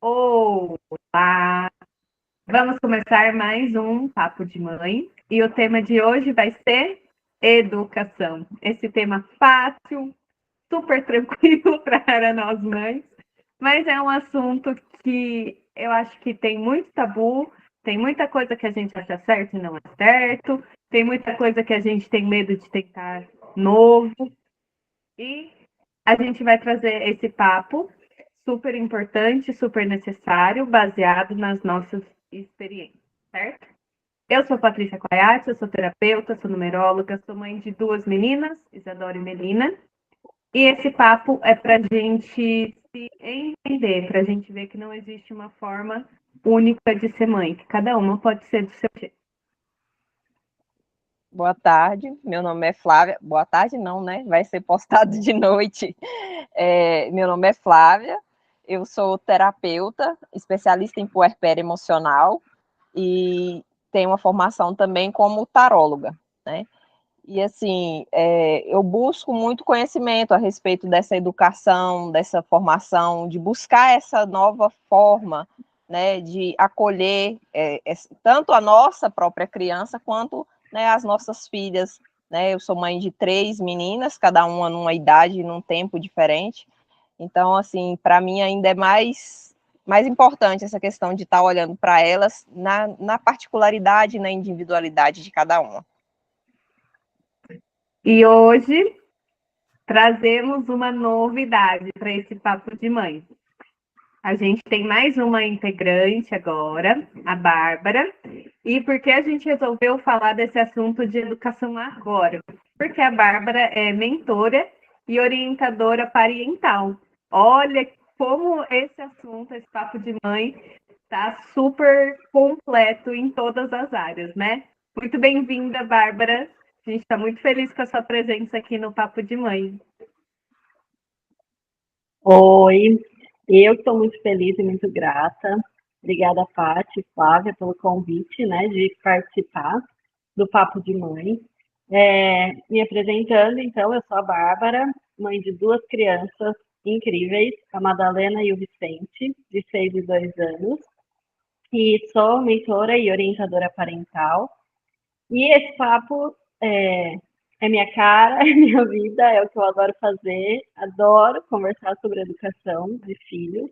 Olá! Vamos começar mais um Papo de Mãe e o tema de hoje vai ser educação. Esse tema fácil, super tranquilo para nós mães, mas é um assunto que eu acho que tem muito tabu, tem muita coisa que a gente acha certo e não é certo, tem muita coisa que a gente tem medo de tentar novo e a gente vai trazer esse papo super importante, super necessário, baseado nas nossas experiências, certo? Eu sou Patrícia Quaiate, eu sou terapeuta, sou numeróloga, sou mãe de duas meninas, Isadora e Melina, e esse papo é para a gente se entender, para a gente ver que não existe uma forma única de ser mãe, que cada uma pode ser do seu jeito. Boa tarde, meu nome é Flávia. Boa tarde, não, né? Vai ser postado de noite. Meu nome é Flávia, eu sou terapeuta, especialista em puerpério emocional e tenho uma formação também como taróloga, né? E assim, eu busco muito conhecimento a respeito dessa educação, dessa formação, de buscar essa nova forma, né, de acolher tanto a nossa própria criança quanto, né, as nossas filhas. Né? Eu sou mãe de 3 meninas, cada uma numa idade e num tempo diferente. Então, assim, para mim ainda é mais importante essa questão de estar olhando para elas na particularidade, na individualidade de cada uma. E hoje trazemos uma novidade para esse papo de mãe. A gente tem mais uma integrante agora, a Bárbara. E por que a gente resolveu falar desse assunto de educação agora? Porque a Bárbara é mentora e orientadora parental. Olha como esse assunto, esse papo de mãe, está super completo em todas as áreas, né? Muito bem-vinda, Bárbara. A gente está muito feliz com a sua presença aqui no Papo de Mãe. Oi, eu estou muito feliz e muito grata. Obrigada, Paty e Flávia, pelo convite, né, de participar do Papo de Mãe. Me apresentando, então, eu sou a Bárbara, mãe de duas crianças incríveis, a Madalena e o Vicente, de 6 e 2 anos, e sou mentora e orientadora parental. E esse papo é minha cara, é minha vida, é o que eu adoro fazer. Adoro conversar sobre educação de filhos.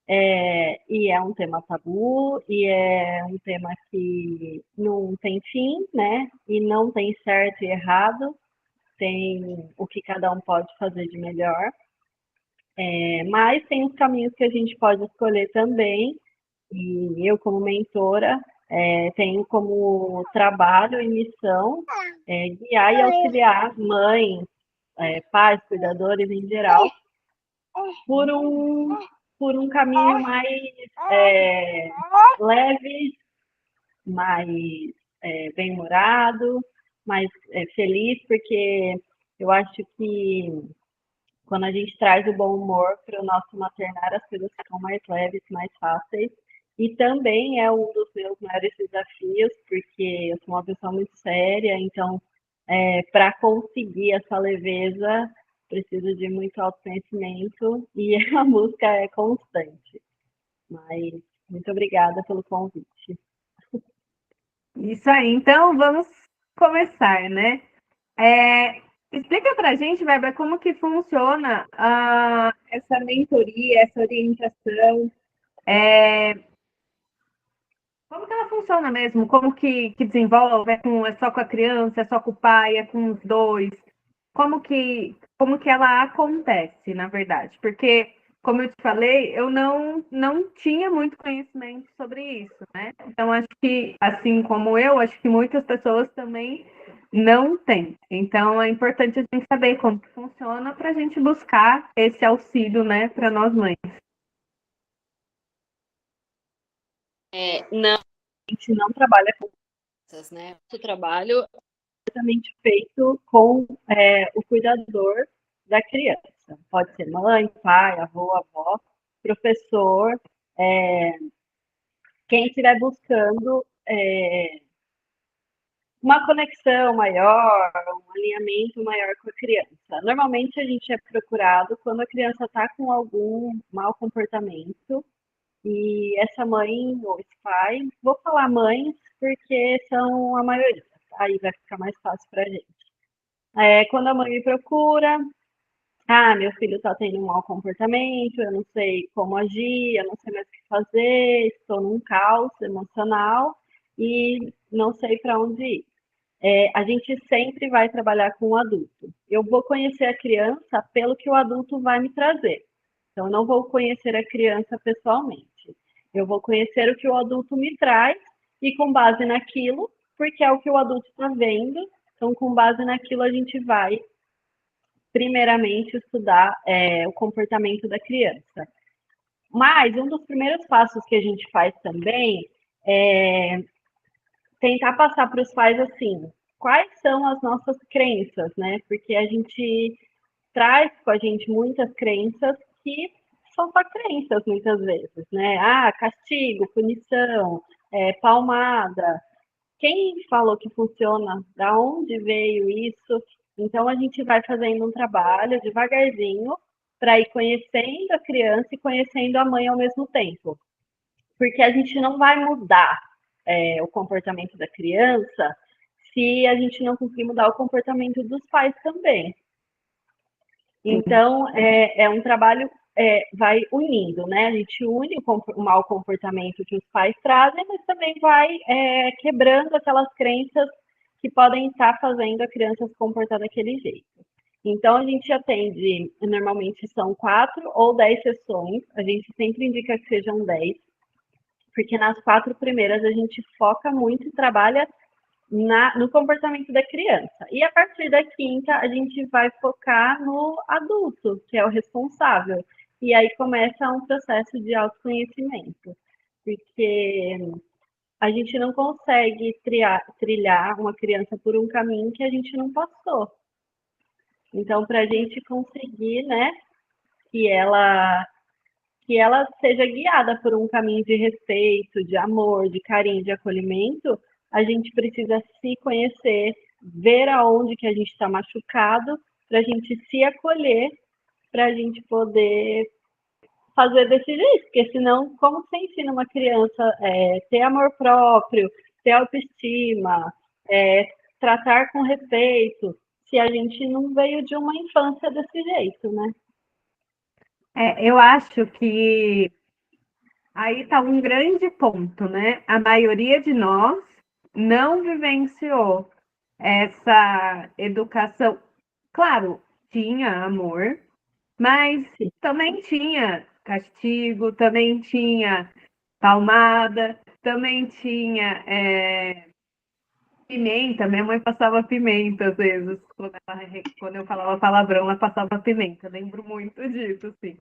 E é um tema tabu, e é um tema que não tem fim, né? E não tem certo e errado, tem o que cada um pode fazer de melhor. Mas tem os caminhos que a gente pode escolher também, e eu, como mentora, tenho como trabalho e missão guiar e auxiliar mães, pais, cuidadores em geral, por um, por um caminho mais leve, mais bem-humorado, mais feliz, porque eu acho que quando a gente traz o bom humor para o nosso maternar, as coisas ficam mais leves, mais fáceis. E também é um dos meus maiores desafios, porque eu sou uma pessoa muito séria, então, para conseguir essa leveza, preciso de muito autoconhecimento e a música é constante. Mas muito obrigada pelo convite. Isso aí, então vamos começar, né? Explica para a gente, Bárbara, como que funciona essa mentoria, essa orientação, como que ela funciona mesmo? Como que desenvolve? É só com a criança, é só com o pai, é com os dois? Como que ela acontece, na verdade? Porque, como eu te falei, eu não tinha muito conhecimento sobre isso, né? Então, acho que, assim como eu, acho que muitas pessoas também não têm. Então, é importante a gente saber como que funciona para a gente buscar esse auxílio, né, para nós mães. Não, a gente não trabalha com crianças, né? O trabalho é exatamente feito com o cuidador da criança. Pode ser mãe, pai, avô, avó, professor, quem estiver buscando uma conexão maior, um alinhamento maior com a criança. Normalmente a gente é procurado quando a criança está com algum mau comportamento E essa mãe ou esse pai, vou falar mães porque são a maioria, aí vai ficar mais fácil para a gente. Quando a mãe me procura, meu filho está tendo um mau comportamento, eu não sei como agir, eu não sei mais o que fazer, estou num caos emocional e não sei para onde ir. A gente sempre vai trabalhar com o adulto. Eu vou conhecer a criança pelo que o adulto vai me trazer. Então, eu não vou conhecer a criança pessoalmente. Eu vou conhecer o que o adulto me traz e, com base naquilo, porque é o que o adulto está vendo, então, com base naquilo, a gente vai, primeiramente, estudar o comportamento da criança. Mas um dos primeiros passos que a gente faz também é tentar passar para os pais assim, quais são as nossas crenças, né? Porque a gente traz com a gente muitas crenças que são só crenças muitas vezes, né? Castigo, punição, palmada. Quem falou que funciona? Da onde veio isso? Então a gente vai fazendo um trabalho devagarzinho para ir conhecendo a criança e conhecendo a mãe ao mesmo tempo. Porque a gente não vai mudar o comportamento da criança se a gente não conseguir mudar o comportamento dos pais também. Então, é um trabalho, vai unindo, né? A gente une o mau comportamento que os pais trazem, mas também vai quebrando aquelas crenças que podem estar fazendo a criança se comportar daquele jeito. Então, a gente atende, normalmente são 4 ou 10 sessões, a gente sempre indica que sejam 10, porque nas 4 primeiras a gente foca muito e trabalha no comportamento da criança. E a partir da quinta, a gente vai focar no adulto, que é o responsável. E aí começa um processo de autoconhecimento, porque a gente não consegue trilhar uma criança por um caminho que a gente não passou. Então, para a gente conseguir, né, que ela seja guiada por um caminho de respeito, de amor, de carinho, de acolhimento, a gente precisa se conhecer, ver aonde que a gente está machucado, para a gente se acolher, para a gente poder fazer desse jeito, porque senão, como você ensina uma criança ter amor próprio, ter autoestima, tratar com respeito, se a gente não veio de uma infância desse jeito, né? Eu acho que aí está um grande ponto, né? A maioria de nós não vivenciou essa educação. Claro, tinha amor, mas também tinha castigo, também tinha palmada, também tinha pimenta. Minha mãe passava pimenta às vezes, quando eu falava palavrão, ela passava pimenta. Lembro muito disso, assim.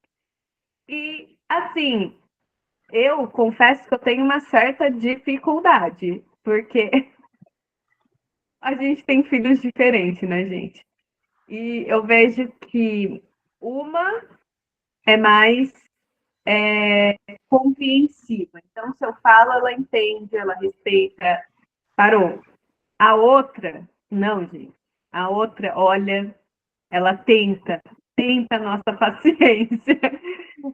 E, assim, eu confesso que eu tenho uma certa dificuldade, porque a gente tem filhos diferentes, né, gente? E eu vejo que uma é mais compreensiva. Então, se eu falo, ela entende, ela respeita, parou. A outra, não, gente. A outra, olha, ela tenta a nossa paciência.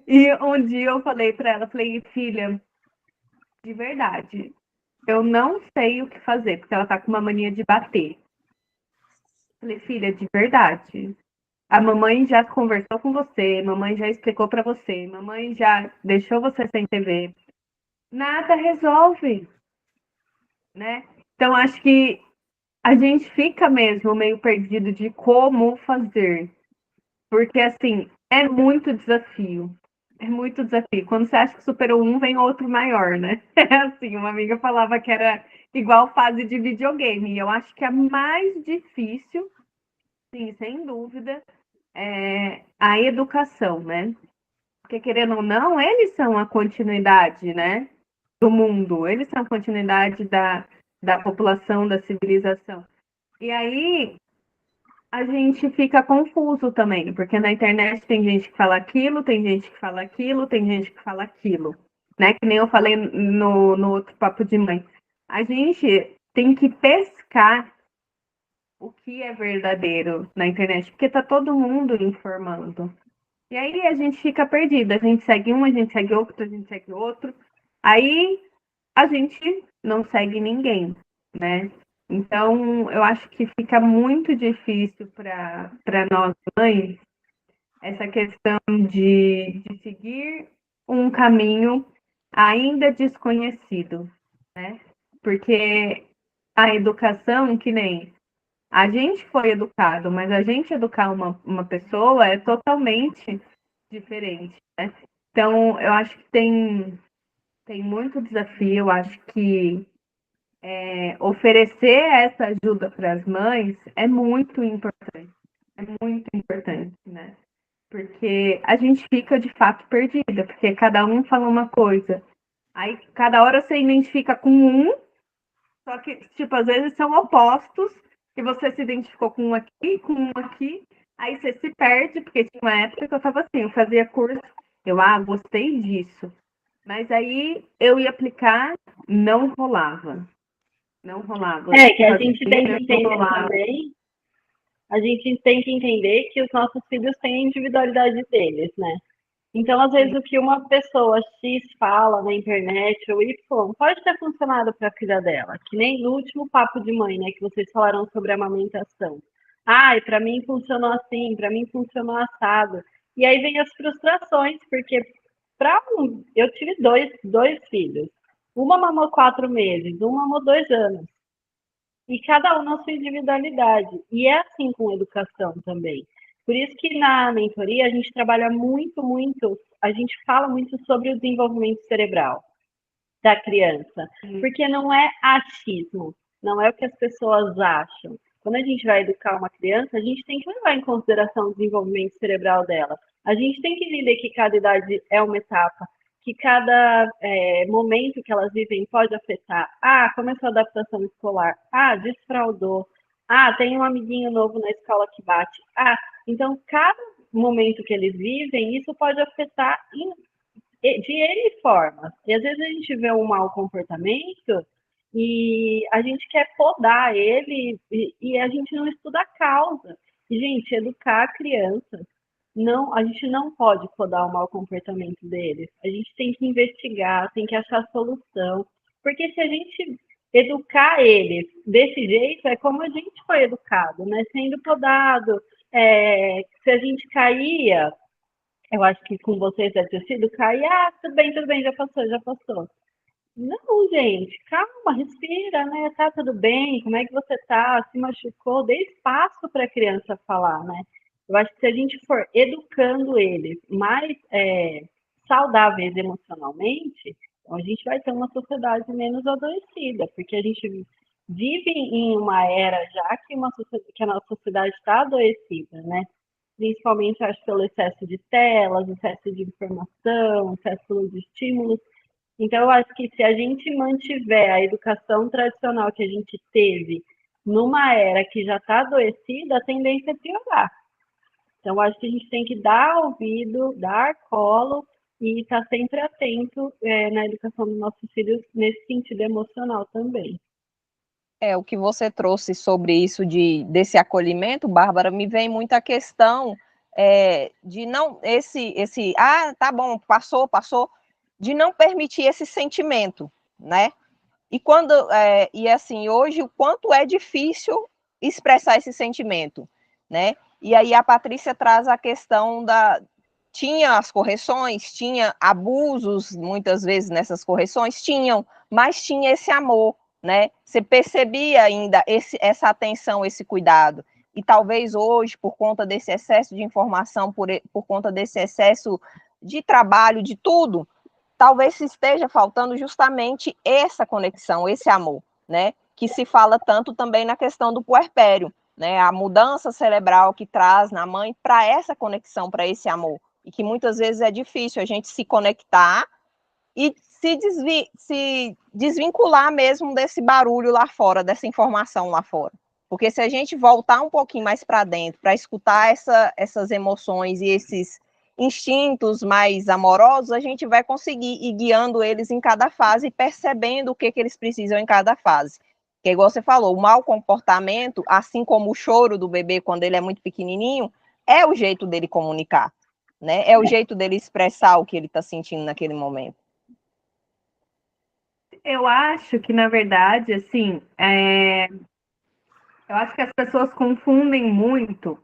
E um dia eu falei para ela, falei, filha, de verdade, eu não sei o que fazer, porque ela tá com uma mania de bater. Falei, filha, de verdade. A mamãe já conversou com você, mamãe já explicou para você, mamãe já deixou você sem TV. Nada resolve, né? Então acho que a gente fica mesmo meio perdido de como fazer, porque assim, é muito desafio. É muito desafio. Quando você acha que superou um, vem outro maior, né? É assim, uma amiga falava que era igual fase de videogame. E eu acho que a mais difícil, sim, sem dúvida, é a educação, né? Porque, querendo ou não, eles são a continuidade, né, do mundo. Eles são a continuidade da população, da civilização. E aí, a gente fica confuso também, porque na internet tem gente que fala aquilo, tem gente que fala aquilo, tem gente que fala aquilo, né? Que nem eu falei no outro papo de mãe. A gente tem que pescar o que é verdadeiro na internet, porque tá todo mundo informando. E aí a gente fica perdido, a gente segue um, a gente segue outro, a gente segue outro. Aí a gente não segue ninguém, né? Então, eu acho que fica muito difícil para nós mães essa questão de seguir um caminho ainda desconhecido, né? Porque a educação, que nem a gente foi educado, mas a gente educar uma pessoa é totalmente diferente, né? Então, eu acho que tem muito desafio, eu acho que oferecer essa ajuda para as mães é muito importante, né? Porque a gente fica de fato perdida, porque cada um fala uma coisa. Aí cada hora você identifica com um, só que, tipo, às vezes são opostos, e você se identificou com um aqui, aí você se perde, porque tinha uma época que eu tava assim, eu fazia curso, gostei disso. Mas aí eu ia aplicar, não rolava. Não rolava. Que a Fazia gente tem que não entender rolava. também, a gente tem que entender que os nossos filhos têm a individualidade deles, né? Então, às vezes, o que uma pessoa X fala na internet ou Y pode ter funcionado para a filha dela, que nem no último papo de mãe, né, que vocês falaram sobre a amamentação. Ai, para mim funcionou assim, para mim funcionou assado. E aí vem as frustrações, porque eu tive dois filhos. Uma mamou 4 meses, uma mamou 2 anos. E cada um na sua individualidade. E é assim com educação também. Por isso que na mentoria a gente trabalha muito, a gente fala muito sobre o desenvolvimento cerebral da criança, porque não é achismo, não é o que as pessoas acham. Quando a gente vai educar uma criança, a gente tem que levar em consideração o desenvolvimento cerebral dela. A gente tem que entender que cada idade é uma etapa, que cada momento que elas vivem pode afetar. Ah, começou a adaptação escolar. Ah, desfraudou. Ah, tem um amiguinho novo na escola que bate. Ah, então cada momento que eles vivem, isso pode afetar de N formas. E às vezes a gente vê um mau comportamento e a gente quer podar ele e a gente não estuda a causa. E, gente, educar a criança, não, a gente não pode podar o mau comportamento deles. A gente tem que investigar, tem que achar solução. Porque se a gente educar eles desse jeito, é como a gente foi educado, né? Sendo podado. Se a gente caía, eu acho que com vocês deve ter sido cair, tudo bem, já passou, já passou. Não, gente, calma, respira, né? Tá tudo bem, como é que você tá? Se machucou? Dê espaço para a criança falar, né? Eu acho que se a gente for educando eles mais saudáveis emocionalmente, então a gente vai ter uma sociedade menos adoecida, porque a gente vive em uma era já que a nossa sociedade está adoecida, né? Principalmente, acho, pelo excesso de telas, excesso de informação, excesso de estímulos. Então, eu acho que se a gente mantiver a educação tradicional que a gente teve numa era que já está adoecida, a tendência é piorar. Então, eu acho que a gente tem que dar ouvido, dar colo e estar sempre atento na educação dos nossos filhos nesse sentido emocional também. O que você trouxe sobre isso desse acolhimento, Bárbara, me vem muita questão de não, tá bom, passou, de não permitir esse sentimento, né? E assim, hoje, o quanto é difícil expressar esse sentimento, né? E aí a Patrícia traz a questão tinha as correções, tinha abusos, muitas vezes, nessas correções, mas tinha esse amor, né? Você percebia ainda essa atenção, esse cuidado. E talvez hoje, por conta desse excesso de informação, por conta desse excesso de trabalho, de tudo, talvez esteja faltando justamente essa conexão, esse amor, né? Que se fala tanto também na questão do puerpério, né? A mudança cerebral que traz na mãe para essa conexão, para esse amor. E que muitas vezes é difícil a gente se conectar e se desvincular mesmo desse barulho lá fora, dessa informação lá fora. Porque se a gente voltar um pouquinho mais para dentro, para escutar essas emoções e esses instintos mais amorosos, a gente vai conseguir ir guiando eles em cada fase e percebendo o que eles precisam em cada fase. Que igual você falou, o mau comportamento, assim como o choro do bebê quando ele é muito pequenininho, é o jeito dele comunicar. né? É o jeito dele expressar o que ele está sentindo naquele momento. Eu acho que, na verdade, assim, eu acho que as pessoas confundem muito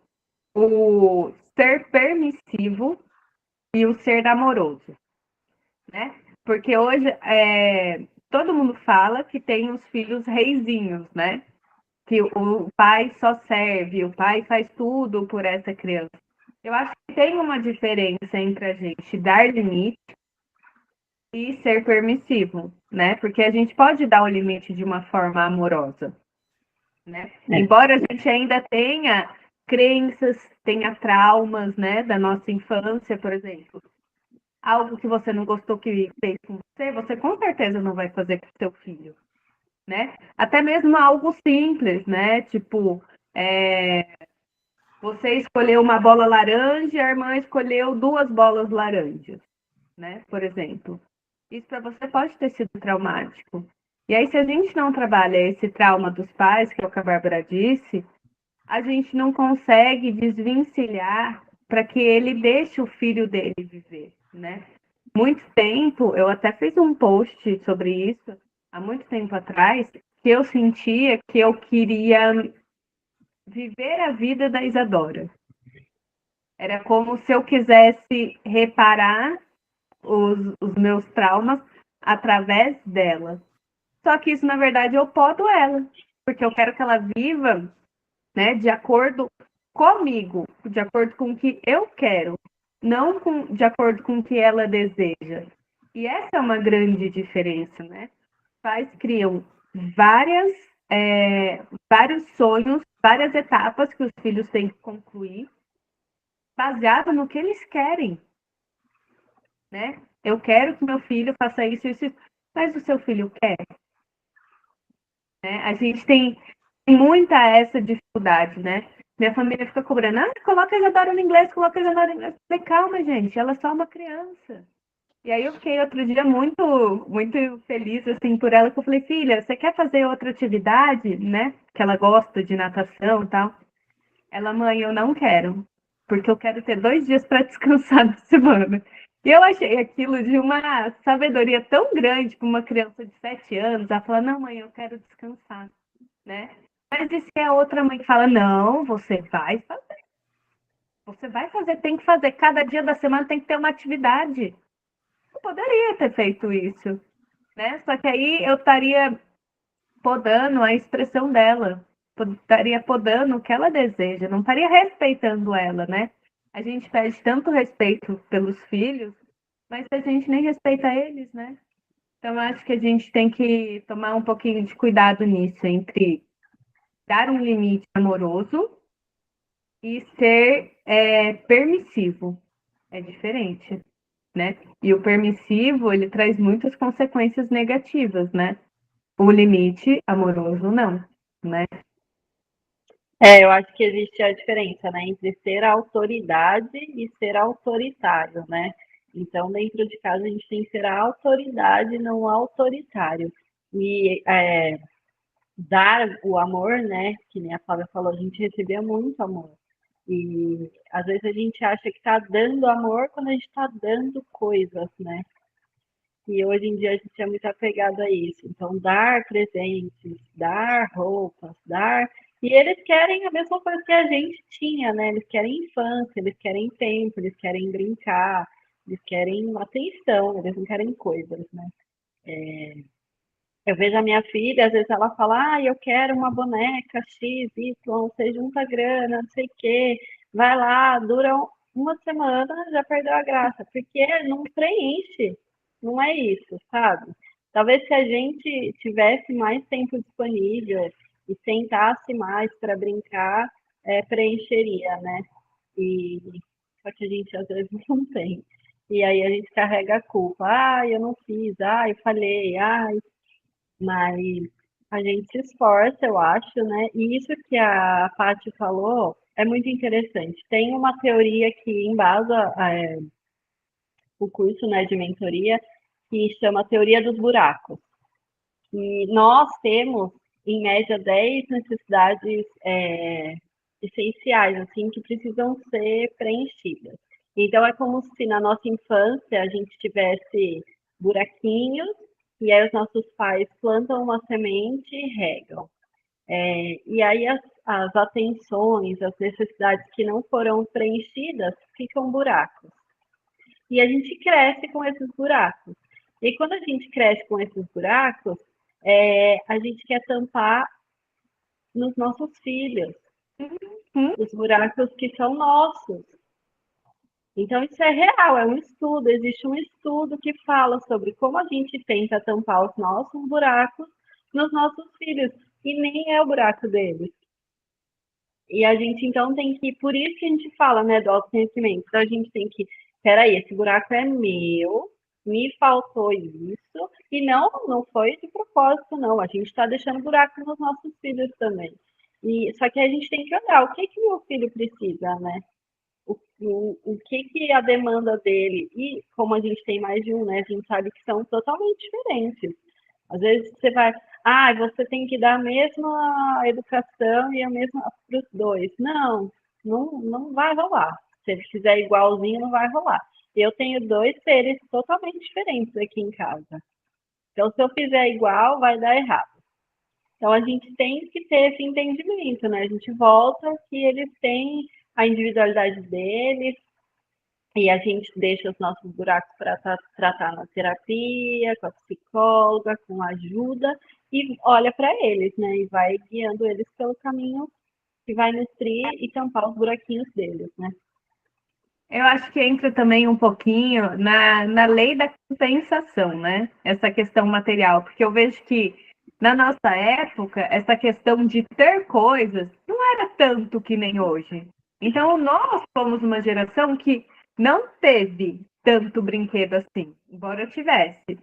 o ser permissivo e o ser amoroso, né? Porque hoje todo mundo fala que tem os filhos reizinhos, né? Que o pai só serve, o pai faz tudo por essa criança. Eu acho que tem uma diferença entre a gente dar limite e ser permissivo, né? Porque a gente pode dar o limite de uma forma amorosa, né? Embora a gente ainda tenha crenças, tenha traumas, né, da nossa infância, por exemplo. Algo que você não gostou que fez com você, você com certeza não vai fazer com seu filho, né? Até mesmo algo simples, né? Tipo, você escolheu uma bola laranja e a irmã escolheu 2 bolas laranjas, né? Por exemplo. Isso para você pode ter sido traumático. E aí, se a gente não trabalha esse trauma dos pais, que é o que a Bárbara disse, a gente não consegue desvencilhar para que ele deixe o filho dele viver, né? Muito tempo, eu até fiz um post sobre isso, há muito tempo atrás, que eu sentia que eu queria viver a vida da Isadora. Era como se eu quisesse reparar os meus traumas através dela. Só que isso, na verdade, eu podo ela, porque eu quero que ela viva, né, de acordo comigo, de acordo com o que eu quero, não de acordo com o que ela deseja. E essa é uma grande diferença, né? Pais criam várias, vários sonhos, várias etapas que os filhos têm que concluir, baseado no que eles querem, né? Eu quero que meu filho faça isso, isso, mas o seu filho quer, né? A gente tem muita essa dificuldade, né? Minha família fica cobrando, coloca a Isadora no inglês, coloca a Isadora no inglês. Eu falei, calma, gente, ela é só uma criança. E aí eu fiquei outro dia muito feliz, assim, por ela, que eu falei, filha, você quer fazer outra atividade, né? Que ela gosta de natação e tal. Ela, mãe, eu não quero, porque eu quero ter 2 dias para descansar na semana. E eu achei aquilo de uma sabedoria tão grande para uma criança de 7 anos, ela fala, não, mãe, eu quero descansar, né? Mas e se a outra mãe fala, não, você vai fazer. Você vai fazer, tem que fazer. Cada dia da semana tem que ter uma atividade. Eu poderia ter feito isso, né? Só que aí eu estaria podando a expressão dela, estaria podando o que ela deseja, não estaria respeitando ela, né? A gente pede tanto respeito pelos filhos, mas a gente nem respeita eles, né? Então, eu acho que a gente tem que tomar um pouquinho de cuidado nisso, entre dar um limite amoroso e ser permissivo. É diferente, né? E o permissivo, ele traz muitas consequências negativas, né? O limite amoroso, não, né? Eu acho que existe a diferença, né, entre ser autoridade e ser autoritário, né? Então, dentro de casa, a gente tem que ser a autoridade, não autoritário. E dar o amor, né, que nem a Flávia falou, a gente recebia muito amor. E às vezes a gente acha que está dando amor quando a gente está dando coisas, né? E hoje em dia a gente é muito apegado a isso. Então, dar presentes, dar roupas, dar. E eles querem a mesma coisa que a gente tinha, né? Eles querem infância, eles querem tempo, eles querem brincar, eles querem atenção, eles não querem coisas, né? Eu vejo a minha filha, às vezes ela fala, eu quero uma boneca X, Y, você junta grana, não sei o quê, vai lá, dura uma semana, já perdeu a graça, porque não preenche, não é isso, sabe? Talvez se a gente tivesse mais tempo disponível e sentasse mais para brincar, preencheria, né? E só que a gente às vezes não tem. E aí a gente carrega a culpa. Eu não fiz, eu falhei, mas a gente se esforça, eu acho, né? E isso que a Paty falou é muito interessante. Tem uma teoria que embasa o curso, né, de mentoria, que chama Teoria dos Buracos. E nós temos, em média, 10 necessidades essenciais, assim, que precisam ser preenchidas. Então, é como se na nossa infância a gente tivesse buraquinhos, e aí os nossos pais plantam uma semente e regam. E aí as atenções, as necessidades que não foram preenchidas ficam buracos. E a gente cresce com esses buracos. E quando a gente cresce com esses buracos, a gente quer tampar nos nossos filhos, os buracos que são nossos. Então, isso é real, é um estudo, existe um estudo que fala sobre como a gente tenta tampar os nossos buracos nos nossos filhos, e nem é o buraco deles. E a gente, então, tem que, por isso que a gente fala, né, do autoconhecimento. Então, a gente tem que, peraí, esse buraco é meu, me faltou isso, e não foi de propósito, não. A gente está deixando buraco nos nossos filhos também. Só que a gente tem que olhar o que meu filho precisa, né? O que a demanda dele, e como a gente tem mais de um, né, a gente sabe que são totalmente diferentes. Às vezes você vai, você tem que dar a mesma educação e a mesma para os dois. Não vai rolar. Se ele fizer igualzinho, não vai rolar. Eu tenho dois seres totalmente diferentes aqui em casa. Então, se eu fizer igual, vai dar errado. Então, a gente tem que ter esse entendimento, né? A gente volta que eles têm a individualidade deles, e a gente deixa os nossos buracos para tratar na terapia, com a psicóloga, com ajuda, e olha para eles, né? E vai guiando eles pelo caminho que vai nutrir e tampar os buraquinhos deles, né? Eu acho que entra também um pouquinho na lei da compensação, né? Essa questão material, porque eu vejo que na nossa época, essa questão de ter coisas não era tanto que nem hoje. Então, nós fomos uma geração que não teve tanto brinquedo assim, embora tivesse,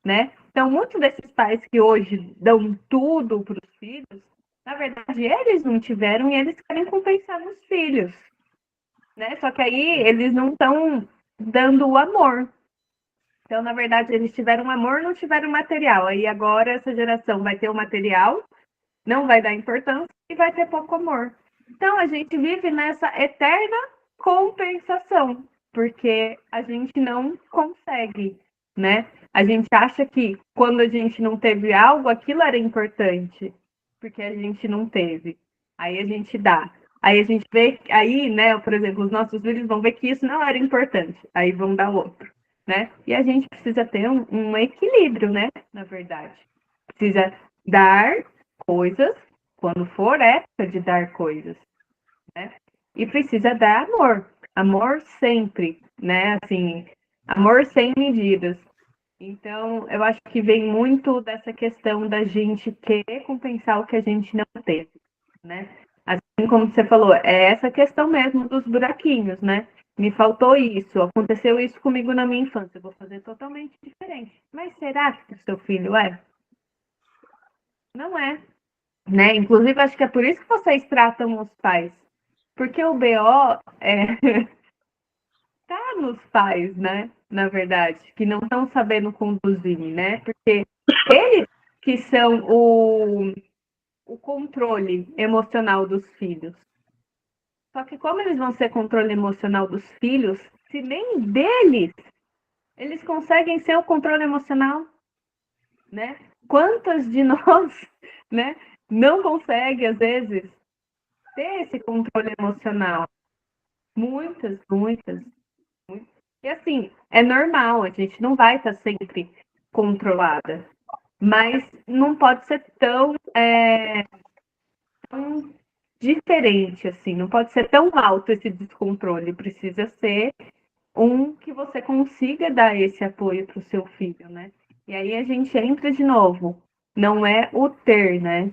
né? Então, muitos desses pais que hoje dão tudo para os filhos, na verdade, eles não tiveram e eles querem compensar nos filhos, né? Só que aí eles não estão dando o amor. Então, na verdade, eles tiveram amor, não tiveram material. Aí agora essa geração vai ter o material, não vai dar importância e vai ter pouco amor. Então, a gente vive nessa eterna compensação, porque a gente não consegue, né? A gente acha que quando a gente não teve algo, aquilo era importante, porque a gente não teve. Aí a gente dá. Aí a gente vê, aí, né, por exemplo, os nossos filhos vão ver que isso não era importante, aí vão dar outro, né? E a gente precisa ter um equilíbrio, né, na verdade. Precisa dar coisas quando for época de dar coisas, né? E precisa dar amor, amor sempre, né? Assim, amor sem medidas. Então, eu acho que vem muito dessa questão da gente querer compensar o que a gente não teve, né? Assim como você falou, é essa questão mesmo dos buraquinhos, né? Me faltou isso, aconteceu isso comigo na minha infância, eu vou fazer totalmente diferente. Mas será que o seu filho é? Não é, né? Inclusive, acho que é por isso que vocês tratam os pais. Porque o BO tá nos pais, né? Na verdade, que não estão sabendo conduzir, né? Porque eles que são o controle emocional dos filhos. Só que como eles vão ser controle emocional dos filhos, se nem deles eles conseguem ser o controle emocional, né? Quantas de nós, né, não consegue às vezes ter esse controle emocional? Muitas, muitas. E assim, é normal, a gente não vai estar sempre controlada, mas não pode ser tão diferente assim, não pode ser tão alto esse descontrole, precisa ser um que você consiga dar esse apoio para o seu filho, né? E aí a gente entra de novo, não é o ter, né?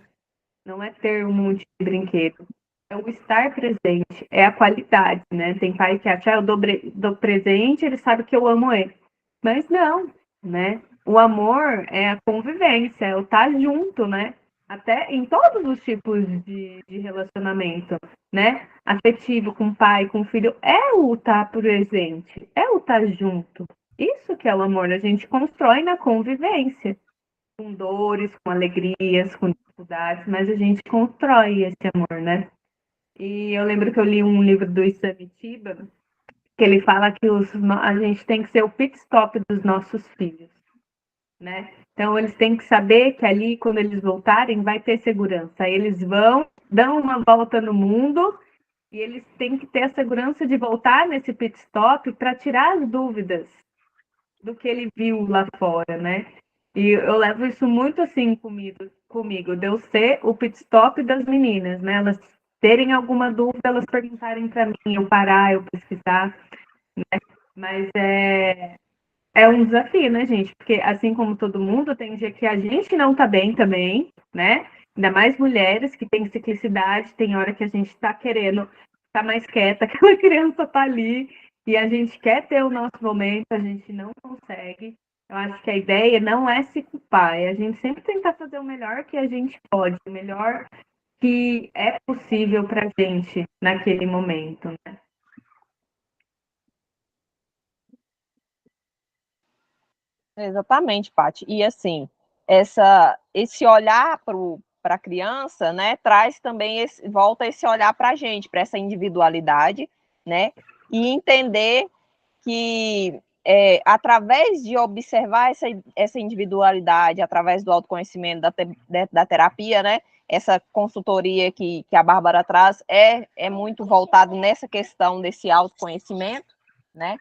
Não é ter um monte de brinquedo, é o estar presente, é a qualidade, né? Tem pai que acha, eu dou presente, ele sabe que eu amo ele. Mas não, né? O amor é a convivência, é o estar junto, né? Até em todos os tipos de relacionamento, né? Afetivo, com pai, com filho, é o estar presente, é o estar junto. Isso que é o amor, a gente constrói na convivência, com dores, com alegrias, com dificuldades, mas a gente constrói esse amor, né? E eu lembro que eu li um livro do Isami Tiba, que ele fala que a gente tem que ser o pit stop dos nossos filhos, né? Então, eles têm que saber que ali, quando eles voltarem, vai ter segurança. Eles vão, dão uma volta no mundo e eles têm que ter a segurança de voltar nesse pit stop para tirar as dúvidas do que ele viu lá fora, né? E eu levo isso muito assim comigo, de eu ser o pit stop das meninas, né? Elas terem alguma dúvida, elas perguntarem para mim, eu parar, eu pesquisar, né? Mas é um desafio, né, gente? Porque assim como todo mundo, tem dia que a gente não tá bem também, né? Ainda mais mulheres que têm ciclicidade, tem hora que a gente tá querendo estar mais quieta, aquela criança tá ali e a gente quer ter o nosso momento, a gente não consegue. Eu acho que a ideia não é se culpar, é a gente sempre tentar fazer o melhor que a gente pode, o melhor que é possível pra gente naquele momento, né? Exatamente, Paty. E assim, esse olhar para a criança, né, traz também volta esse olhar para a gente, para essa individualidade, né, e entender que através de observar essa individualidade, através do autoconhecimento da terapia, né, essa consultoria que a Bárbara traz é muito voltado nessa questão desse autoconhecimento, né,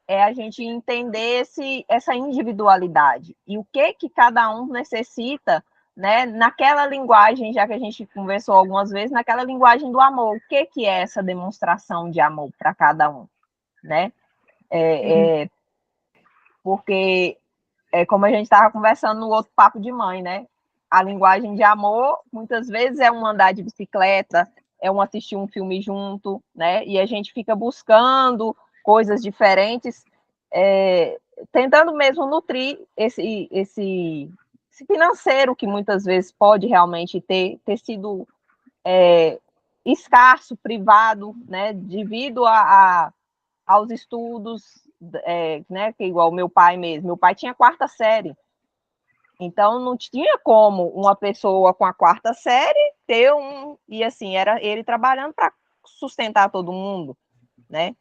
é a gente entender essa individualidade e o que cada um necessita, né, naquela linguagem, já que a gente conversou algumas vezes, naquela linguagem do amor, o que é essa demonstração de amor para cada um, né? Porque, como a gente estava conversando no outro papo de mãe, né? A linguagem de amor, muitas vezes, é um andar de bicicleta, é um assistir um filme junto, né? E a gente fica buscando coisas diferentes, tentando mesmo nutrir esse financeiro que muitas vezes pode realmente ter sido escasso, privado, né? Devido aos estudos, né? Que igual o meu pai mesmo. Meu pai tinha 4ª série. Então, não tinha como uma pessoa com a 4ª série ter e assim, era ele trabalhando para sustentar todo mundo, né?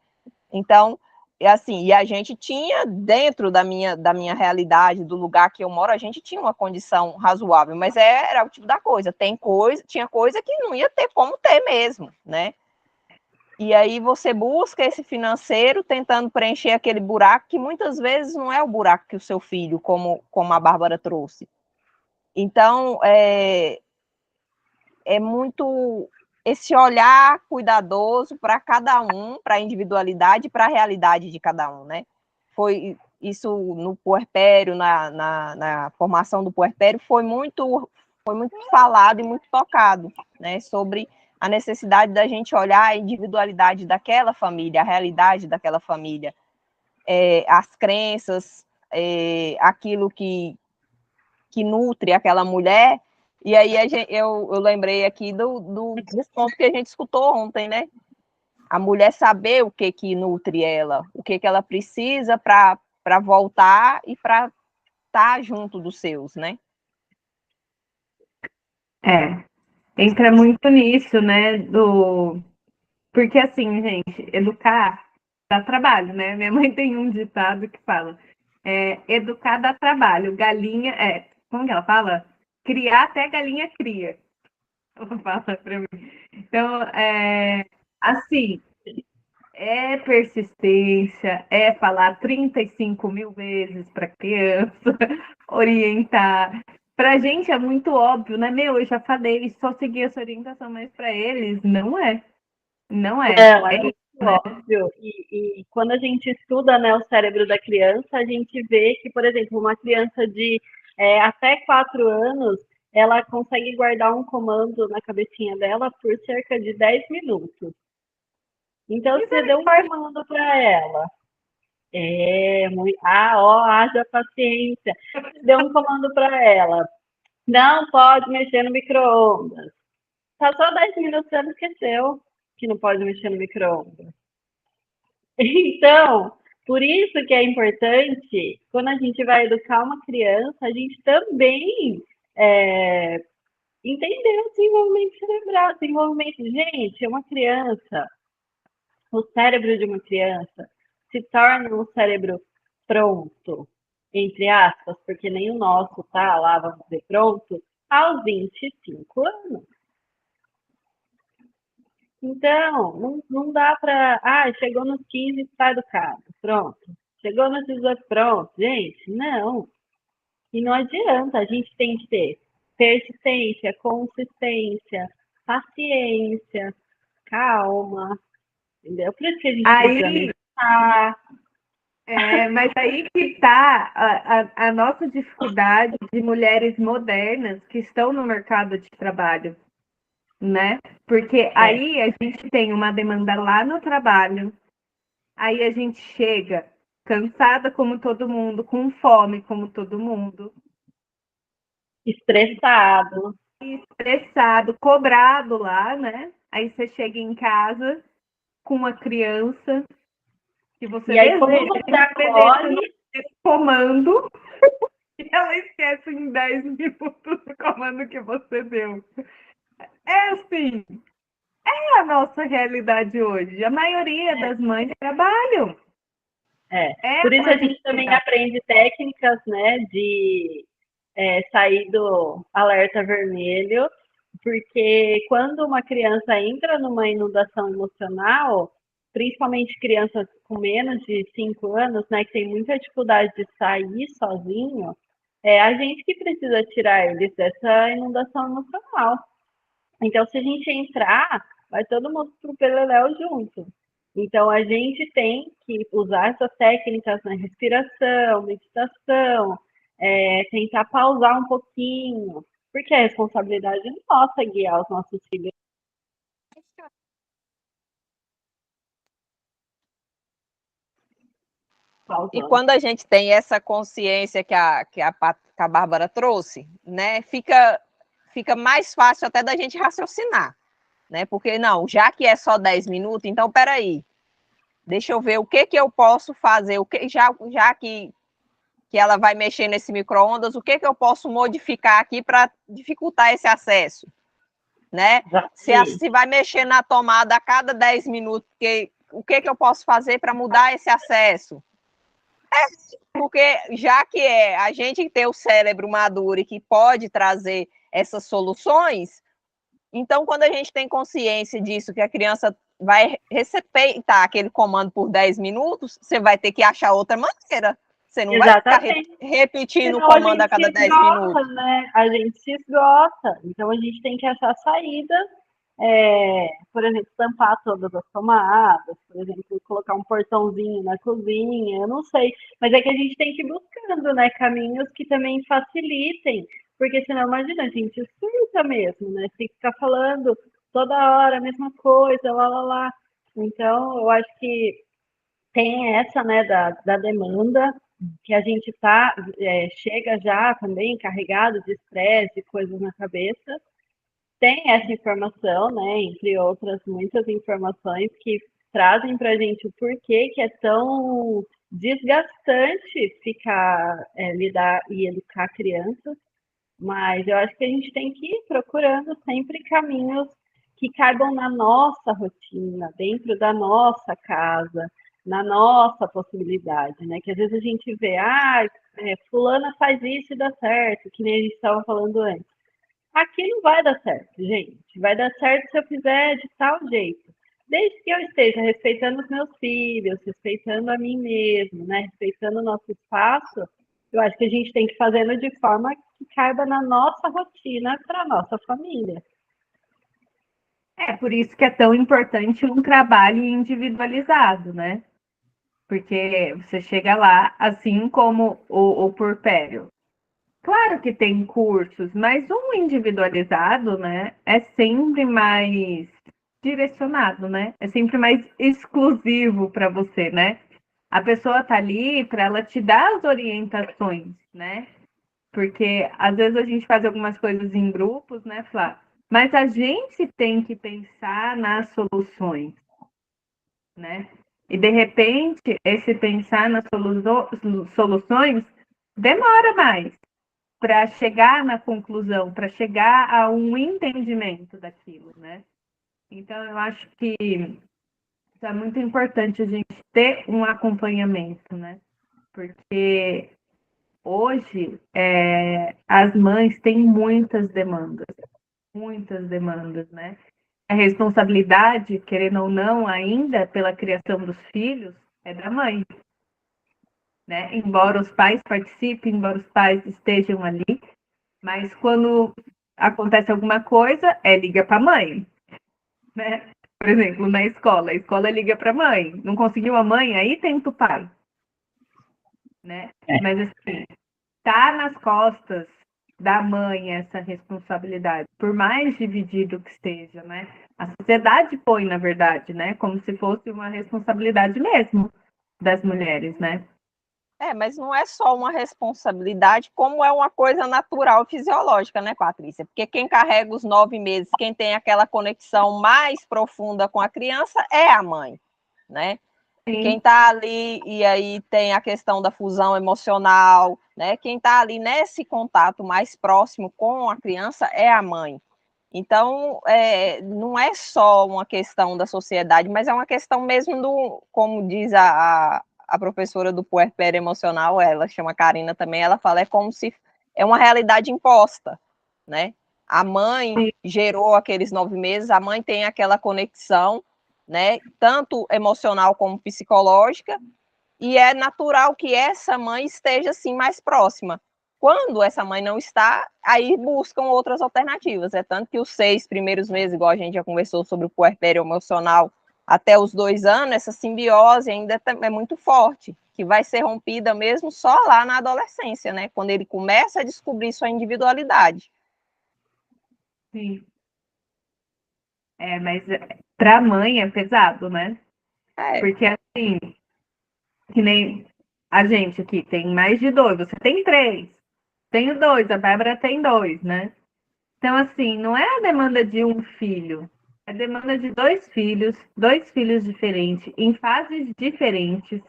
Então, assim, e a gente tinha, dentro da minha realidade, do lugar que eu moro, a gente tinha uma condição razoável, mas era o tipo da coisa, tinha coisa que não ia ter como ter mesmo, né? E aí você busca esse financeiro tentando preencher aquele buraco que muitas vezes não é o buraco que o seu filho, como a Bárbara trouxe. Então, é muito esse olhar cuidadoso para cada um, para a individualidade, para a realidade de cada um, né? Foi isso no puerpério, na formação do puerpério, foi muito falado e muito tocado, né? Sobre a necessidade da gente olhar a individualidade daquela família, a realidade daquela família, as crenças, aquilo que nutre aquela mulher. E aí eu lembrei aqui do ponto que a gente escutou ontem, né? A mulher saber o que nutre ela, o que ela precisa para voltar e para estar junto dos seus, né? Entra muito nisso, né? Porque assim, gente, educar dá trabalho, né? Minha mãe tem um ditado que fala: educar dá trabalho, galinha. Como que ela fala? Criar até galinha cria. Ela fala pra mim. Então, assim, é persistência, é falar 35 mil vezes para criança, orientar. Para a gente é muito óbvio, né? Meu, eu já falei, só seguir essa orientação, mas para eles não é. Não é. Não, é muito óbvio. E quando a gente estuda, né, o cérebro da criança, a gente vê que, por exemplo, uma criança de até 4 anos, ela consegue guardar um comando na cabecinha dela por cerca de 10 minutos. Então, você deu um comando para ela. Haja paciência. Você deu um comando para ela. Não pode mexer no micro-ondas. Passou 10 minutos, ela esqueceu que não pode mexer no micro-ondas. Então, por isso que é importante, quando a gente vai educar uma criança, a gente também entender o desenvolvimento cerebral. Desenvolvimento, gente, uma criança, o cérebro de uma criança se torna um cérebro pronto, entre aspas, porque nem o nosso tá lá, vamos dizer, pronto, aos 25 anos. Então, não dá para. Ah, chegou nos 15 está educado. Pronto. Chegou nos 18, pronto. Gente, não. E não adianta. A gente tem que ter persistência, consistência, paciência, calma. Entendeu? Por isso que a gente precisa Aí, meditar. mas aí que está a nossa dificuldade de mulheres modernas que estão no mercado de trabalho, né? Porque aí a gente tem uma demanda lá no trabalho, aí a gente chega cansada como todo mundo, com fome como todo mundo, Estressado. estressado, cobrado lá, né? Aí você chega em casa com uma criança que você E aí, como deseja, você acolhe, comando e ela esquece em 10 minutos o comando que você deu. É assim, é a nossa realidade hoje. A maioria das mães trabalham. É por isso uma a gente também dificuldade. aprende técnicas, né, de sair do alerta vermelho, porque quando uma criança entra numa inundação emocional, principalmente crianças com menos de 5 anos, né, que tem muita dificuldade de sair sozinho, é a gente que precisa tirar eles dessa inundação emocional. Então, se a gente entrar, vai todo mundo pro peleléu junto. Então, a gente tem que usar essas técnicas na respiração, meditação, tentar pausar um pouquinho, porque a responsabilidade nossa guiar os nossos filhos E pausando. quando a gente tem essa consciência que a Bárbara trouxe, né, fica mais fácil até da gente raciocinar, né? Porque não, já que é só 10 minutos, então peraí, deixa eu ver o que eu posso fazer, já que ela vai mexer nesse micro-ondas, o que eu posso modificar aqui para dificultar esse acesso, né? Se vai mexer na tomada a cada 10 minutos, o que eu posso fazer para mudar esse acesso? Porque já que a gente tem o cérebro maduro e que pode trazer essas soluções, então quando a gente tem consciência disso, que a criança vai respeitar aquele comando por 10 minutos, você vai ter que achar outra maneira. Você não vai ficar repetindo o Senão a comando a gente se cada 10 esgota, minutos. né? A gente se esgota. Então a gente tem que achar saídas, por exemplo, tampar todas as tomadas, por exemplo, colocar um portãozinho na cozinha, eu não sei. Mas é que a gente tem que ir buscando, né, caminhos que também facilitem, porque senão, imagina, a gente surta mesmo, né? Tem que ficar falando toda hora a mesma coisa, lá, lá, lá. Então, eu acho que tem essa, né, da demanda, que a gente chega já também carregado de estresse, coisas na cabeça. Tem essa informação, né, entre outras muitas informações que trazem para a gente o porquê que é tão desgastante ficar, lidar e educar crianças, mas eu acho que a gente tem que ir procurando sempre caminhos que caibam na nossa rotina, dentro da nossa casa, na nossa possibilidade, né? Que às vezes a gente vê, fulana faz isso e dá certo, que nem a gente estava falando antes. Aqui não vai dar certo, gente. Vai dar certo se eu fizer de tal jeito. Desde que eu esteja respeitando os meus filhos, respeitando a mim mesmo, né? Respeitando o nosso espaço, eu acho que a gente tem que fazendo de forma que caiba na nossa rotina para a nossa família. É por isso que é tão importante um trabalho individualizado, né? Porque você chega lá, assim como o Purpério. Claro que tem cursos, mas um individualizado, né, é sempre mais direcionado, né? É sempre mais exclusivo para você, né? A pessoa tá ali para ela te dar as orientações, né? Porque às vezes a gente faz algumas coisas em grupos, né, Flá? Mas a gente tem que pensar nas soluções, né? E de repente, esse pensar nas soluções demora mais para chegar na conclusão, para chegar a um entendimento daquilo, né? Então, eu acho que Então, é muito importante a gente ter um acompanhamento, né? Porque hoje as mães têm muitas demandas, né? A responsabilidade, querendo ou não, ainda pela criação dos filhos, é da mãe, né? Embora os pais participem, embora os pais estejam ali, mas quando acontece alguma coisa, liga para a mãe, né? Por exemplo, na escola, a escola liga para a mãe. Não conseguiu a mãe, aí tenta o pai, né? Mas assim, tá nas costas da mãe essa responsabilidade, por mais dividido que esteja, né? A sociedade põe, na verdade, né? Como se fosse uma responsabilidade mesmo das mulheres, né? Mas não é só uma responsabilidade, como é uma coisa natural, fisiológica, né, Patrícia? Porque quem carrega os 9 meses, quem tem aquela conexão mais profunda com a criança é a mãe, né? Sim. Quem está ali, e aí tem a questão da fusão emocional, né? Quem está ali nesse contato mais próximo com a criança é a mãe. Então, não é só uma questão da sociedade, mas é uma questão mesmo do, como diz a professora do puerpério emocional, ela chama Karina também, ela fala, é como se é uma realidade imposta, né? A mãe gerou aqueles 9 meses, a mãe tem aquela conexão, né? Tanto emocional como psicológica, e é natural que essa mãe esteja assim mais próxima. Quando essa mãe não está, aí buscam outras alternativas. É tanto que os 6 primeiros meses, igual a gente já conversou sobre o puerpério emocional, até os 2 anos, essa simbiose ainda é muito forte, que vai ser rompida mesmo só lá na adolescência, né? Quando ele começa a descobrir sua individualidade. Sim. Mas para a mãe é pesado, né? Porque assim, que nem a gente aqui tem mais de 2, você tem 3, tenho 2, a Bárbara tem 2, né? Então, assim, não é a demanda de um filho, é a demanda de 2 filhos diferentes, em fases diferentes,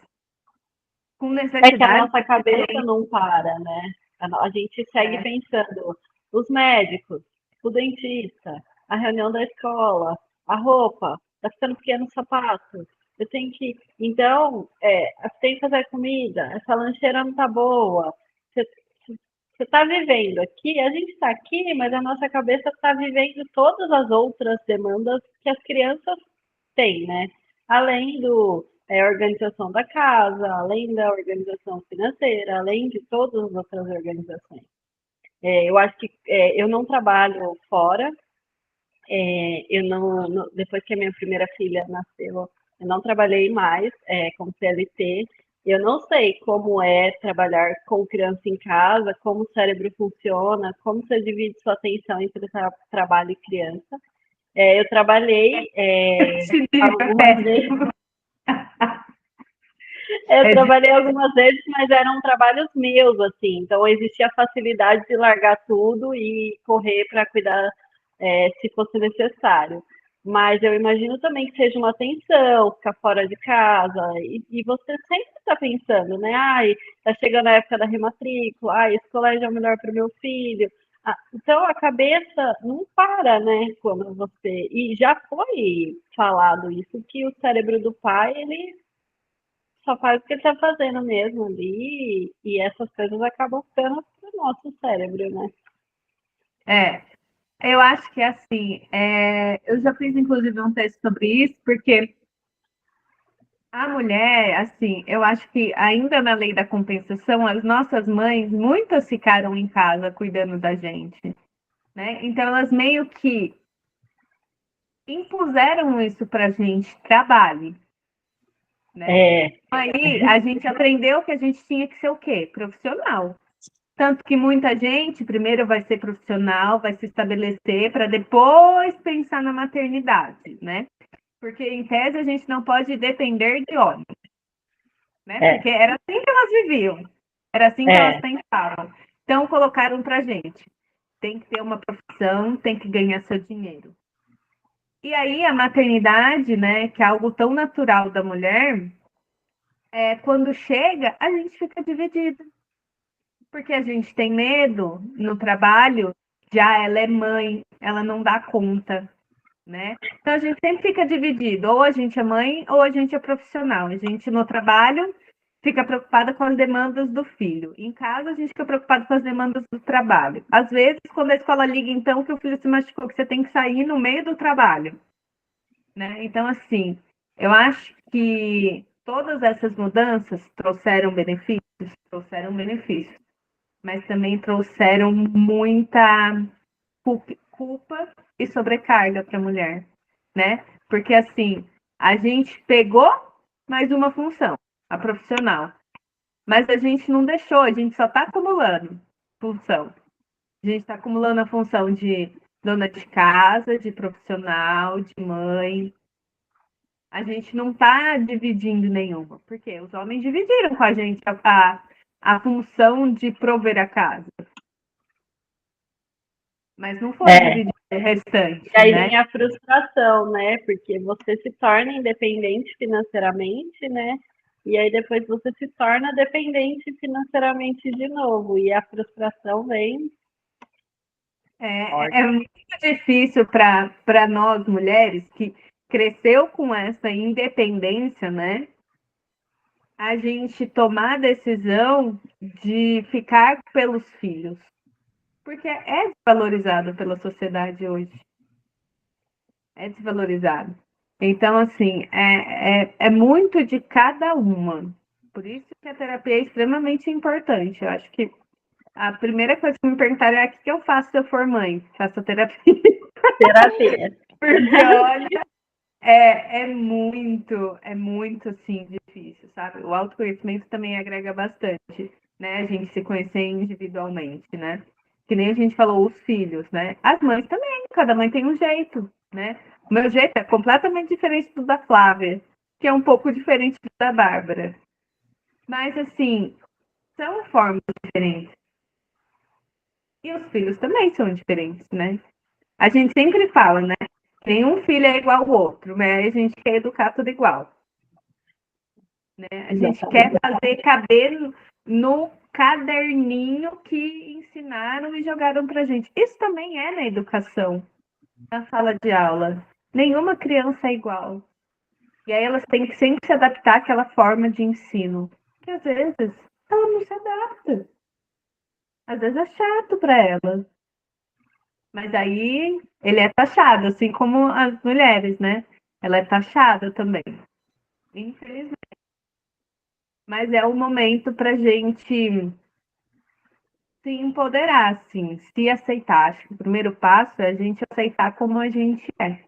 com É que a necessidades nossa cabeça diferentes. não para, né? A gente segue pensando, os médicos, o dentista, a reunião da escola, a roupa, tá ficando pequeno o sapato, eu tenho que. Então, tem que fazer comida, essa lancheira não tá boa. Você está vivendo aqui, a gente está aqui, mas a nossa cabeça está vivendo todas as outras demandas que as crianças têm, né? Além do organização da casa, além da organização financeira, além de todas as outras organizações. Eu acho que eu não trabalho fora, eu não, depois que a minha primeira filha nasceu, eu não trabalhei mais como CLT. Eu não sei como é trabalhar com criança em casa, como o cérebro funciona, como você divide sua atenção entre trabalho e criança. Eu trabalhei algumas vezes. Eu trabalhei algumas vezes, mas eram trabalhos meus, assim. Então, existia a facilidade de largar tudo e correr para cuidar se fosse necessário. Mas eu imagino também que seja uma tensão, ficar fora de casa, e você sempre está pensando, né? Ai, tá chegando a época da rematrícula, ai, esse colégio é o melhor para o meu filho. Então a cabeça não para, né? Quando você. E já foi falado isso, que o cérebro do pai, ele só faz o que ele está fazendo mesmo ali, e essas coisas acabam ficando pro nosso cérebro, né? Eu acho que assim, eu já fiz inclusive um texto sobre isso, porque a mulher, assim, eu acho que ainda na lei da compensação, as nossas mães, muitas ficaram em casa cuidando da gente, né? Então elas meio que impuseram isso pra gente, trabalhe, né? Aí a gente aprendeu que a gente tinha que ser o quê? Profissional. Tanto que muita gente primeiro vai ser profissional, vai se estabelecer para depois pensar na maternidade, né? Porque em tese a gente não pode depender de homens, né? Porque era assim que elas viviam, era assim que elas pensavam. Então colocaram pra gente, tem que ter uma profissão, tem que ganhar seu dinheiro. E aí a maternidade, né, que é algo tão natural da mulher, quando chega, a gente fica dividida. Porque a gente tem medo no trabalho, já ela é mãe, ela não dá conta, né? Então a gente sempre fica dividido, ou a gente é mãe ou a gente é profissional. A gente no trabalho fica preocupada com as demandas do filho. Em casa a gente fica preocupado com as demandas do trabalho. Às vezes, quando a escola liga então que o filho se machucou, que você tem que sair no meio do trabalho, né? Então assim, eu acho que todas essas mudanças trouxeram benefícios, mas também trouxeram muita culpa e sobrecarga para a mulher, né? Porque assim, a gente pegou mais uma função, a profissional, mas a gente não deixou, a gente só está acumulando função. A gente está acumulando a função de dona de casa, de profissional, de mãe. A gente não está dividindo nenhuma, porque os homens dividiram com a gente a função de prover a casa. Mas não foi dividido o restante, E aí né? vem a frustração, né? Porque você se torna independente financeiramente, né? E aí depois você se torna dependente financeiramente de novo. E a frustração vem. É muito difícil para nós mulheres que cresceu com essa independência, né? A gente tomar a decisão de ficar pelos filhos. Porque é desvalorizado pela sociedade hoje. É desvalorizado. Então, assim, é muito de cada uma. Por isso que a terapia é extremamente importante. Eu acho que a primeira coisa que me perguntaram é o que eu faço se eu for mãe? Faço terapia. Terapia. Porque, olha, é muito, assim, difícil, sabe? O autoconhecimento também agrega bastante, né? A gente se conhecer individualmente, né? Que nem a gente falou, os filhos, né? As mães também, cada mãe tem um jeito, né? O meu jeito é completamente diferente do da Flávia, que é um pouco diferente do da Bárbara. Mas, assim, são formas diferentes. E os filhos também são diferentes, né? A gente sempre fala, né? Nenhum filho é igual ao outro, mas a gente quer educar tudo igual. Né? A gente quer fazer caber no caderninho que ensinaram e jogaram pra gente. Isso também é na educação, na sala de aula. Nenhuma criança é igual. E aí elas têm que sempre se adaptar àquela forma de ensino. Que às vezes ela não se adapta. Às vezes é chato para ela. Mas aí ele é taxado, assim como as mulheres, né? Ela é taxada também. Infelizmente. Mas é o momento para gente se empoderar, assim, se aceitar. Acho que o primeiro passo é a gente aceitar como a gente é,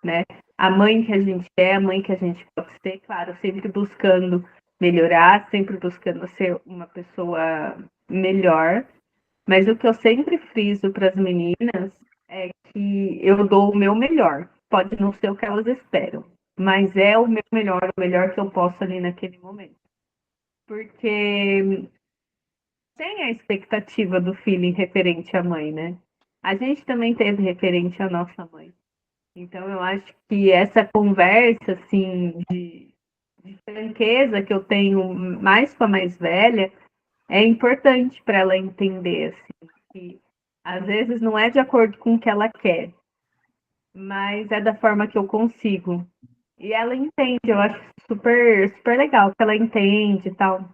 né? A mãe que a gente é, a mãe que a gente pode ser, claro, sempre buscando melhorar, sempre buscando ser uma pessoa melhor. Mas o que eu sempre friso para as meninas é que eu dou o meu melhor. Pode não ser o que elas esperam, mas é o melhor que eu posso ali naquele momento. Porque tem a expectativa do filho referente à mãe, né? A gente também teve referente à nossa mãe. Então, eu acho que essa conversa, assim, de franqueza que eu tenho mais com a mais velha é importante para ela entender, assim, que às vezes não é de acordo com o que ela quer, mas é da forma que eu consigo. E ela entende, eu acho super, super legal que ela entende e tal.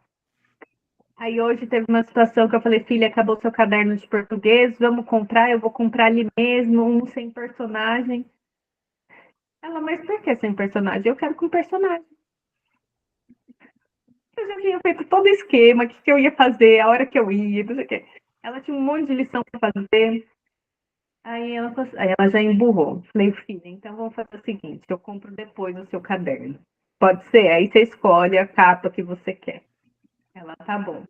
Aí hoje teve uma situação que eu falei, filha, acabou seu caderno de português, vamos comprar, eu vou comprar ali mesmo, um sem personagem. Ela, mas por que sem personagem? Eu quero com personagem. Eu já tinha feito todo o esquema, o que eu ia fazer, a hora que eu ia, não sei o quê. Ela tinha um monte de lição para fazer. Aí ela já emburrou. Falei, filha, então vamos fazer o seguinte, eu compro depois o seu caderno. Pode ser? Aí você escolhe a capa que você quer. Ela, tá bom.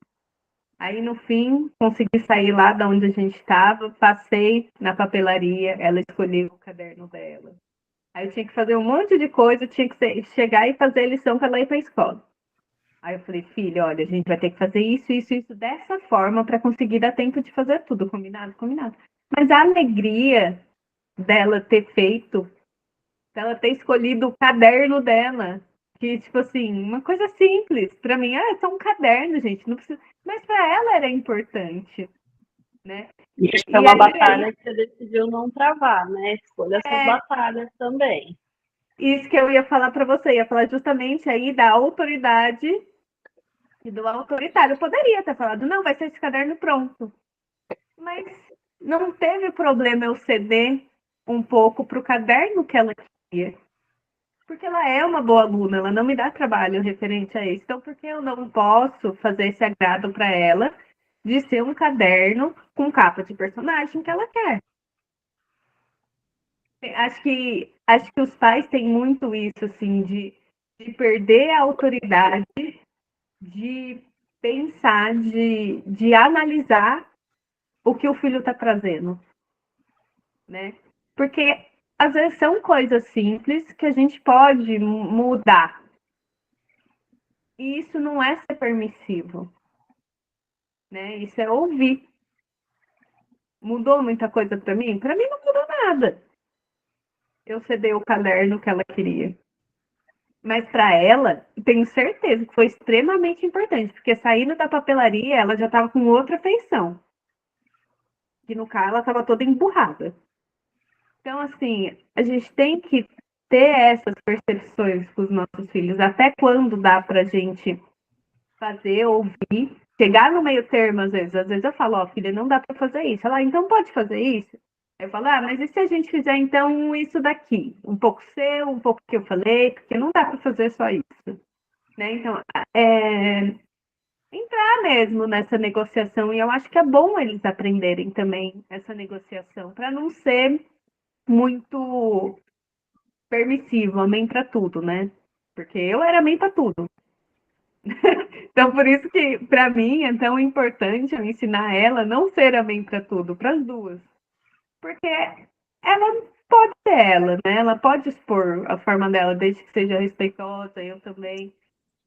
Aí, no fim, consegui sair lá de onde a gente estava, passei na papelaria, ela escolheu o caderno dela. Aí eu tinha que fazer um monte de coisa, tinha que chegar e fazer a lição para ela ir para a escola. Aí eu falei, filha, olha, a gente vai ter que fazer isso, isso, isso dessa forma para conseguir dar tempo de fazer tudo, combinado? Combinado. Mas a alegria dela ter feito, dela ter escolhido o caderno dela, que, tipo assim, uma coisa simples, para mim, é só um caderno, gente, não precisa. Mas para ela era importante, né? Isso E é uma aí, batalha que você decidiu não travar, né? Escolha essas batalhas também. isso que eu ia falar para você, ia falar justamente aí da autoridade e do autoritário. Eu poderia ter falado, não, vai ser esse caderno pronto. Mas não teve problema eu ceder um pouco para o caderno que ela queria. Porque ela é uma boa aluna, ela não me dá trabalho referente a isso. Então, por que eu não posso fazer esse agrado para ela de ser um caderno com capa de personagem que ela quer? Acho que os pais têm muito isso, assim, de perder a autoridade, de pensar, de analisar o que o filho está trazendo, né? Porque às vezes são coisas simples que a gente pode mudar. E isso não é ser permissivo, né? Isso é ouvir. Mudou muita coisa para mim? Para mim não mudou nada. Eu cedei o caderno que ela queria. Mas para ela, tenho certeza que foi extremamente importante, porque saindo da papelaria, ela já estava com outra feição. Que no caso, ela estava toda emburrada. Então, assim, a gente tem que ter essas percepções com os nossos filhos, até quando dá para a gente fazer, ouvir, chegar no meio termo, às vezes eu falo, ó, filha, não dá para fazer isso. Ela, então pode fazer isso? Eu falo, mas e se a gente fizer, então, isso daqui? Um pouco seu, um pouco que eu falei, porque não dá para fazer só isso. Né? Então, entrar mesmo nessa negociação, e eu acho que é bom eles aprenderem também essa negociação, para não ser muito permissivo, amém para tudo, né? Porque eu era amém para tudo. Então, por isso que, para mim, é tão importante eu ensinar ela a não ser amém para tudo, para as duas. Porque ela pode ser ela, né? Ela pode expor a forma dela, desde que seja respeitosa, eu também.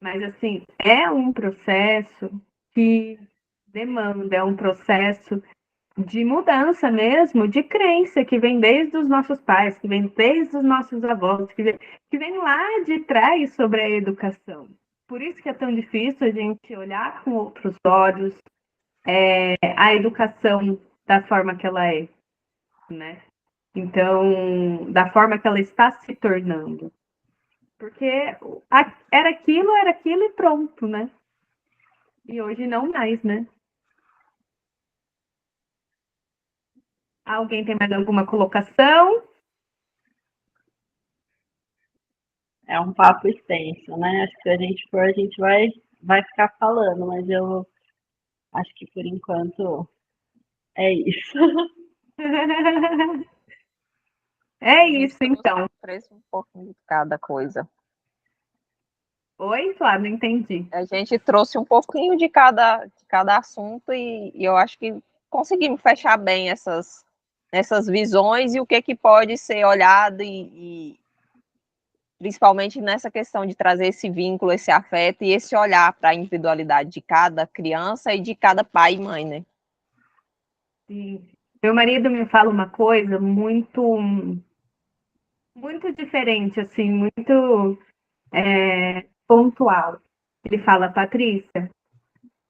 Mas, assim, é um processo que demanda, é um processo de mudança mesmo, de crença, que vem desde os nossos pais, que vem desde os nossos avós, que vem lá de trás sobre a educação. Por isso que é tão difícil a gente olhar com outros olhos a educação da forma que ela é, né? Então, da forma que ela está se tornando. Porque era aquilo e pronto, né? E hoje não mais, né? Alguém tem mais alguma colocação? É um papo extenso, né? Acho que se a gente for, a gente vai ficar falando, mas eu acho que por enquanto é isso. É isso, então. Preço um pouquinho de cada coisa. Oi, Flávio, não entendi. A gente trouxe um pouquinho de cada assunto e eu acho que conseguimos fechar bem essas visões e o que pode ser olhado e principalmente nessa questão de trazer esse vínculo, esse afeto e esse olhar para a individualidade de cada criança e de cada pai e mãe, né? Sim. Meu marido me fala uma coisa muito diferente, assim, muito pontual. Ele fala, Patrícia,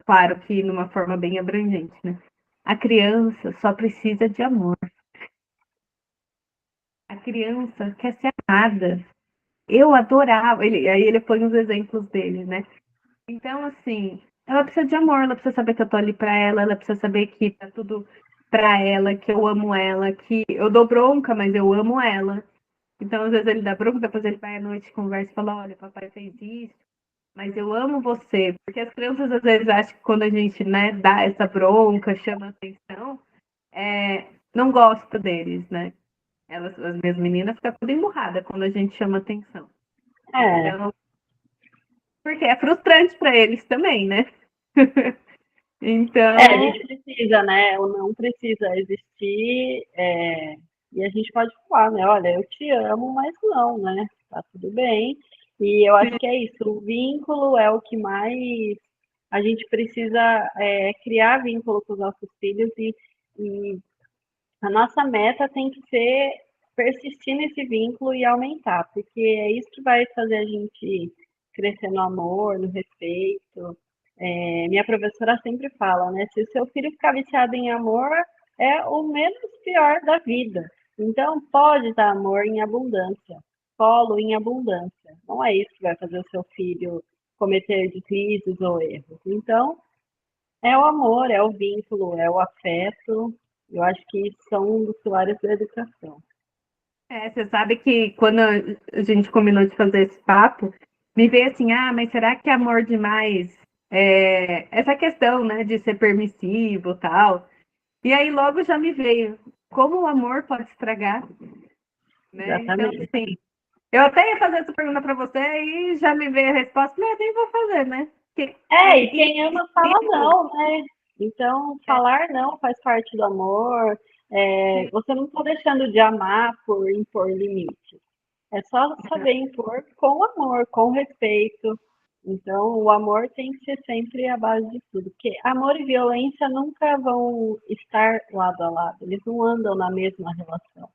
claro que numa forma bem abrangente, né? A criança só precisa de amor. A criança quer ser amada. Eu adorava. Aí ele põe os exemplos dele, né? Então, assim, ela precisa de amor, ela precisa saber que eu tô ali pra ela, ela precisa saber que tá tudo pra ela, que eu amo ela, que eu dou bronca, mas eu amo ela. Então, às vezes ele dá bronca, depois ele vai à noite, conversa e fala, olha, papai fez isso, mas eu amo você. Porque as crianças, às vezes, acham que quando a gente, né, dá essa bronca, chama atenção, não gosta deles, né? As minhas meninas ficam tudo emburrada quando a gente chama atenção. É, Então, porque é frustrante para eles também, né? Então, a gente precisa, né? O não precisa existir, e a gente pode falar, né? Olha, eu te amo, mas não, né? Tá tudo bem. E eu acho que é isso. O vínculo é o que mais a gente precisa criar vínculo com os nossos filhos e a nossa meta tem que ser persistir nesse vínculo e aumentar, porque é isso que vai fazer a gente crescer no amor, no respeito, Minha professora sempre fala, né? Se o seu filho ficar viciado em amor, é o menos pior da vida. Então, pode dar amor em abundância, colo em abundância. Não é isso que vai fazer o seu filho cometer deslizes ou erros. Então, é o amor, é o vínculo, é o afeto. Eu acho que isso são um dos pilares da educação. Você sabe que quando a gente combinou de fazer esse papo, me veio assim, mas será que é amor demais? Essa questão, né, de ser permissivo, tal. E aí logo já me veio, como o amor pode estragar, né? Então, Exatamente. assim, eu até ia fazer essa pergunta para você e já me veio a resposta, mas eu nem vou fazer, né? Porque, E quem ama fala não, né? Então, falar não faz parte do amor. Você não está deixando de amar por impor limites. É só saber impor com amor, com respeito. Então, o amor tem que ser sempre a base de tudo. Porque amor e violência nunca vão estar lado a lado. Eles não andam na mesma relação.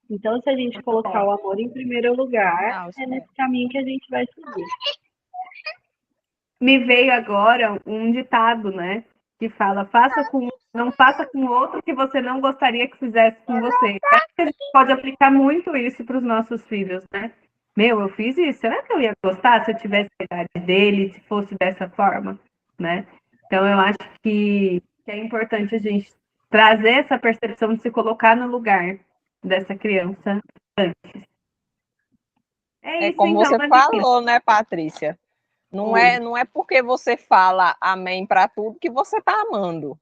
Então, se a gente colocar o amor em primeiro lugar, é nesse caminho que a gente vai seguir. Me veio agora um ditado, né? Que fala, não faça com o outro que você não gostaria que fizesse com você. Acho que a gente pode aplicar muito isso para os nossos filhos, né? Meu, eu fiz isso. Será que eu ia gostar se eu tivesse a idade dele, se fosse dessa forma, né? Então, eu acho que é importante a gente trazer essa percepção de se colocar no lugar dessa criança antes. É É isso, como então, você Aline. falou, né, Patrícia? Não é porque você fala amém para tudo que você está amando,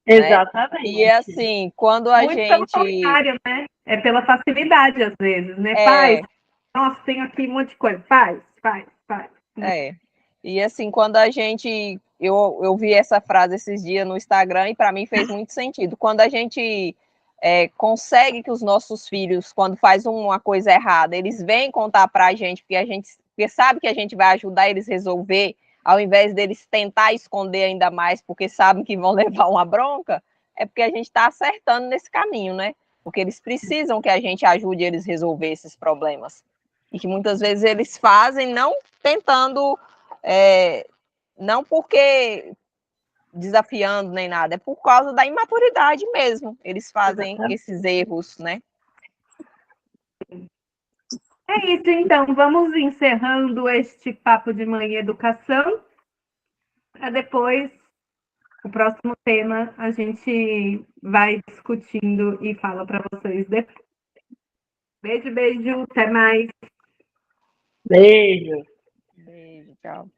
né? E Exatamente. assim, quando a Muito pelo gente contrário, né? É pela facilidade, às vezes, né? Faz. é, Nossa, tenho aqui um monte de coisa. Faz, faz, faz. é. E assim, quando a gente eu vi essa frase esses dias no Instagram e para mim fez muito sentido. Quando a gente consegue que os nossos filhos, quando faz uma coisa errada, eles vêm contar para a gente, porque sabe que a gente vai ajudar eles a resolver, ao invés deles tentar esconder ainda mais, porque sabem que vão levar uma bronca, é porque a gente está acertando nesse caminho, né? Porque eles precisam que a gente ajude eles a resolver esses problemas. E que muitas vezes eles fazem não tentando, não porque desafiando nem nada, é por causa da imaturidade mesmo. Eles fazem Exatamente. esses erros, né? É isso, então. Vamos encerrando este papo de mãe e educação. Para depois, o próximo tema, a gente vai discutindo e fala para vocês depois. Beijo, beijo. Até mais. Beijo. Beijo, tchau.